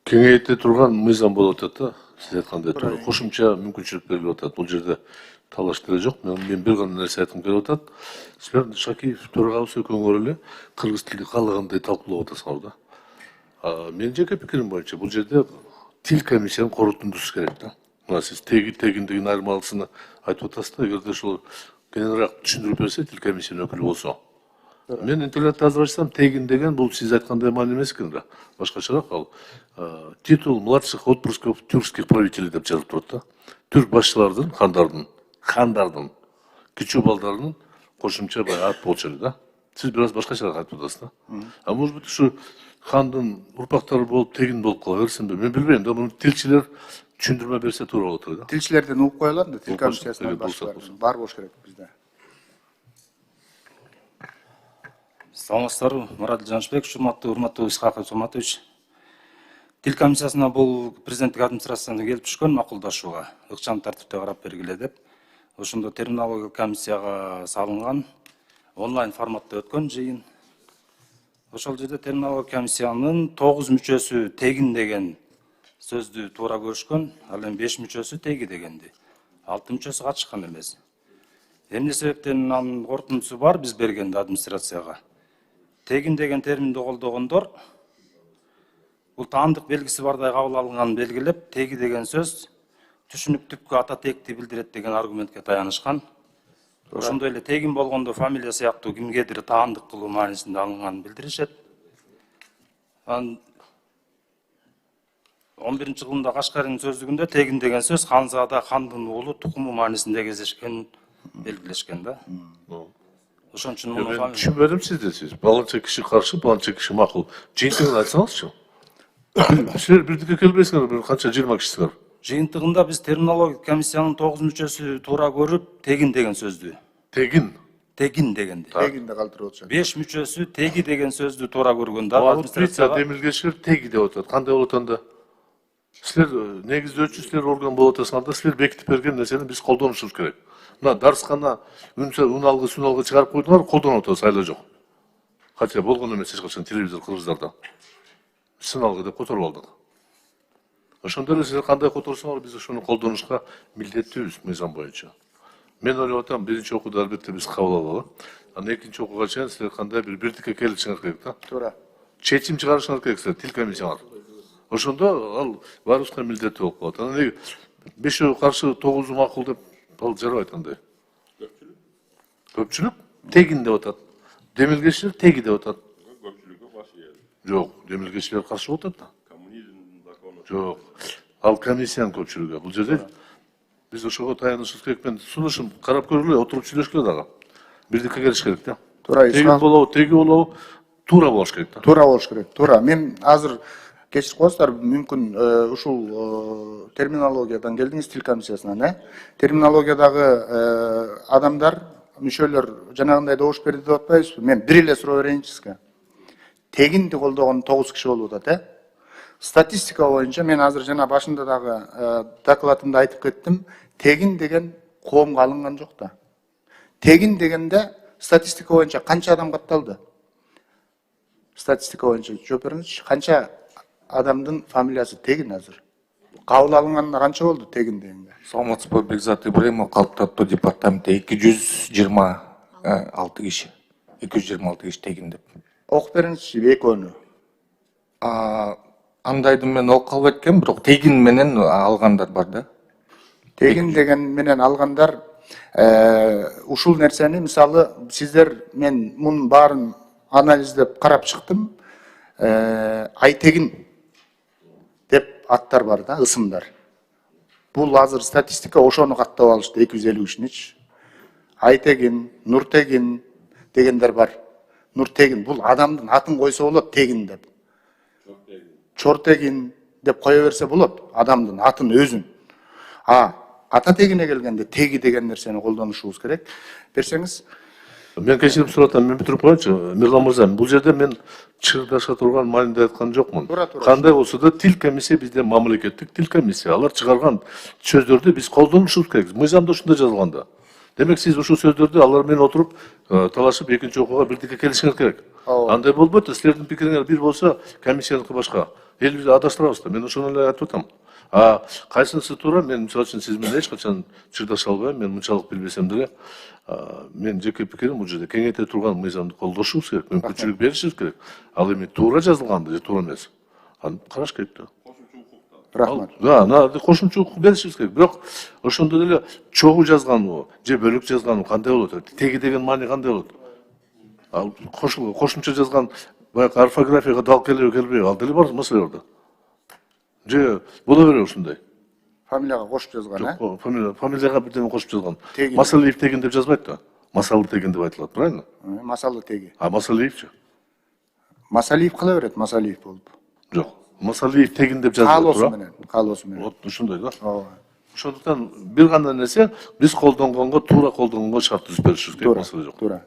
кеңейте турган мыйзам болуп атат да. Сиз айткандай туура кошумча мүмкүнчүлүк берилип атат. Бул жерде талаш деле жок. Мен бир гана нерсе айткым келип атат. Силер Шакиев төрагабыз экөөңөр эле кыргыз тилди каалагандай талкуулап атасыңар да. Менин жеке пикирим боюнча бул жерде тил комиссиянын корутундусу керек да. Мына сиз тегиндигин айырмалысын айтып атасыз да. Эгерде ошол кененирээк түшүндүрүп берсе тил комиссиянын өкүлү болсо. Мен интернетте азыр ачсам тегин деген бул сиз айткандай маани эмес экен да. Башкачараак ал титул младших отпрысков тюркских правителей деп жазылып турат да. Түрк башчылардын, хандардын, кичүү балдарынын кошумча ат болчу эле да. Сиз бир аз башкачараак айтып атасыз да. Может быть ушу хандын урпактары болуп тегин болуп кала берсин. Мен билбейм да, муну тилчилер түшүндүрмө берсе туура болот эле да. Тилчилерден угуп коелу да, тил комиссиясынан бар болуш керек бизде. Саламатсыздарбы, Мурат Жанышбек, урматтуу Исхак Соматович. Тил комиссиясына бул президенттик администрациядан келип түшкөн макулдашууга ыкчам тартипте карап бергиле деп. Ошондо терминология комиссияга салынган онлайн форматта өткөн жыйын. Ошол жерде терминология комиссиянын 9 мүчөсү тегин деген сөздү туура көрүшкөн, ал эми 5 мүчөсү теги дегенди. 6 мүчөсү катышкан эмес. Эмне себептен анын корутундусу бар биз бергенде администрацияга. Тегин деген терминди колдогондор бул таандык белгиси бардай кабыл алынган белгилеп, теги деген сөз түшүнүктүккө ата текти билдирет деген аргументке таянышкан. Ошондой эле тегин болгондо фамилия сыяктуу кимгедир таандык кылуу маанисинде алынганын билдиришет. 11-ci кылымда Кашкаринин сөздүгүндө тегин деген сөз ханзада хандын уулу тукуму маанисинде кездешкен белгилешкен да. Ошон үчүн муну түшүнбөдүм сизди. Сиз баланча киши каршы, баланча киши макул. Жыйынтыгын айтсаңызчы. Силер бирдикке келбейсиңер, бир канча 20 кишисиңер. Жыйынтыгында биз терминология комиссиянын 9 мүчөсү туура көрүп, тегин деген сөздү. Тегин Дегенди. Тегинде калтырып атышат. 5 мүчөсү теги деген сөздү туура көргөндө администрацияга демилгечилер теги деп атат. Кандай болот анда? Силер негиздөөчү, силер орган болуп атасыңар да, силер бекитип берген нерсени биз колдонушубуз керек. Мына дарскана үн алгы чыгарып койдуңар, колдонуп атабыз, айла жок. Кача болгон эмес эч качан телевизор кыргыздарда. Сыналгы деп которуп алдык. Ошондо эле силер кандай которсоңор биз ошону колдонушка милдеттүүбүз мыйзам боюнча. Мен ойлоп атам, биринчи окууда албетте биз кабыл алалы. Анан экинчи окууга чейин силер кандай бирдикке келишиңер керек да. Туура. Чечим чыгарышыңар керек силер, тил комиссияңар. Ошондо ал баарыбызга милдеттүү болуп калат. Анан 5 каршы 9 макул деп ал жарабайт андай. Көпчүлүк тегин деп атат. Демилгечилер теги деп атат. Көпчүлүккө каршы келди. Жок, демилгечилер каршы болуп атат да. Коммунизм закону. Жок. Ал комиссиянын көпчүлүгү. Бул жерде биз ошого таянышыбыз керек. Мен сунушум карап көргүлө, отуруп сүйлөшкүлө дагы. Бирдикке келиш керек да. Туура, Тегин болобу, теги болобу, туура болуш керек да. Туура болуш керек. Туура. Мен азыр кечирип коесуздар, мүмкүн ушул терминологиядан келдиңиз, тил комиссиясынан, терминологиядагы адамдар, мүчөлөр жанагындай добуш берди деп атпайбызбы? Мен бир эле суроо берейинчи сизге. Тегинди колдогон 9 киши болуп атат, Статистика боюнча мен азыр жана башында дагы докладымда айтып кеттим, тегин деген коомго алынган жок да. Тегин дегенде статистика боюнча канча адам катталды? Статистика боюнча жооп бериңизчи. Канча адамдын фамилиясы тегин азыр? Кабыл алынганына канча болду тегин дегенде? Саламатсызбы, Бекзат Ибраимов, калыптаттоо департаментте 226 киши. 226 киши тегин деп. Окуп бериңизчи экөөнү. Андайды мен окуп калбайт экен, бирок тегин менен алгандар бар да. Тегин деген менен алгандар ушул нерсени мисалы сиздер, мен мунун баарын анализдеп карап чыктым. Айтегин деп аттар бар да, ысымдар. Бул азыр статистика ошону каттап алышты 250 кишиничи. Айтегин, Нуртегин дегендер бар. Нуртегин бул адамдын атын койсо болот тегин деп. Чортегин деп кое берсе болот адамдын атын өзүн. Ата тегине келгенде теги деген нерсени колдонушубуз керек. Берсеңиз. Мен кечирип суратам, мен бүтүрүп коеюнчу. Мирлан мырза, бул жерде мен чыгырдаша турган маанинде айткан жокмун. Кандай болсо да тил комиссия бизде мамлекеттик тил комиссия. Алар чыгарган сөздөрдү биз колдонушубуз керек. Мыйзамда ушундай жазылган да. Демек сиз ушул сөздөрдү алар менен отуруп талашып экинчи окууга бирдикке келишиңер керек. Андай болбойт, силердин пикириңер бир болсо, комиссияныкы башка. Элибизди адаштырабыз да. Мен ошону эле айтып атам. Кайсынысы туура, мен мисалы үчүн сиз менен эч качан чырдаша албайм. Мен мынчалык билбесем деле, мен жеке пикирим бул жерде кеңейте турган мыйзамды колдошубуз керек, мүмкүнчүлүк беришибиз керек. Ал эми туура жазылганды же туура эмес, аны караш керек да. Рахмат. Да, кошумча укук беришибиз керек. Бирок ошондо деле чогуу жазганбы же бөлүк жазганбы кандай болот? Теги деген маани кандай болот? Ал кошумча жазган баягы орфографияга дал келеби келбейби? Ал деле бар маселе бар да. Же боло береби ушундай? Фамилияга кошуп жазган, Фамилияга бирдеме кошуп жазган. Тегин. Масалиев тегин деп жазбайт да. Масалы тегин деп айтылат, правильно? Масалы теги. Масалиевчи? Масалиев кыла берет, Масалиев болуп. Жок. Масалиев тегин деп жазбайт, Каалоосу менен, каалоосу менен. Вот ушундай да. Ооба. Ошондуктан бир гана нерсе биз колдонгонго туура колдонгонго шарт түзүп беришибиз керек, Туура, маселе жок. туура.